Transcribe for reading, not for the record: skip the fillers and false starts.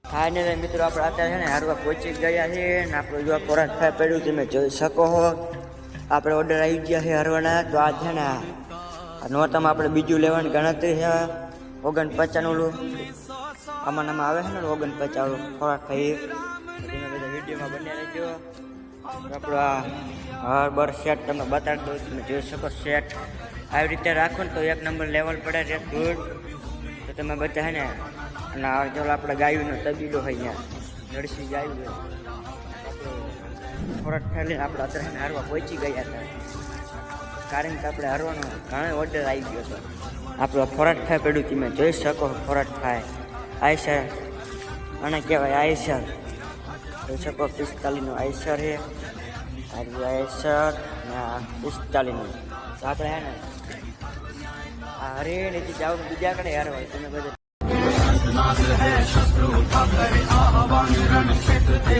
Finally મિત્રો આપણે અત્યારે છે ને હારવા પહોંચી ગયા છે ને આપણે જો ખોરાક ખાઈ પડ્યું તમે જોઈ શકો છો. આપણે ઓર્ડર આવી ગયા છે હરવાના. તો આ છે ને નોરતામાં આપણે બીજું લેવાની ગણતરી છે 49 આમાં આવે છે ને 49 ખોરાક ખાઈએ. તમે બધા વિડીયોમાં બન્યા રહેજો. આપણો આ હર સેટ તમે બતાડી દો. તમે જોઈ શકો સેટ આવી રીતે રાખો ને તો 1 નંબર લેવલ પડે છે ગુડ. તો તમે બધા છે ને અને ચાલો આપણે ગાયુંનો તબીલો હોય ત્યાં જર્સી ગાયું હોય ખોરાક ખાઈ આપણે અત્યારે હારવા પહોંચી ગયા હતા. કારણ કે આપણે હારવાનો ઘણો ઓર્ડર આવી ગયો હતો. આપણો ખોરાક ખાઈ પડ્યું તમે જોઈ શકો ખોરાક ખાય આઈસર અને કહેવાય આઈસર જોઈ શકો 45નું આઈસર છે. આઈસર ને 45નું તો આપણે હે ને અરે નથી જવાનું બીજા કડે હારવા તમે બધા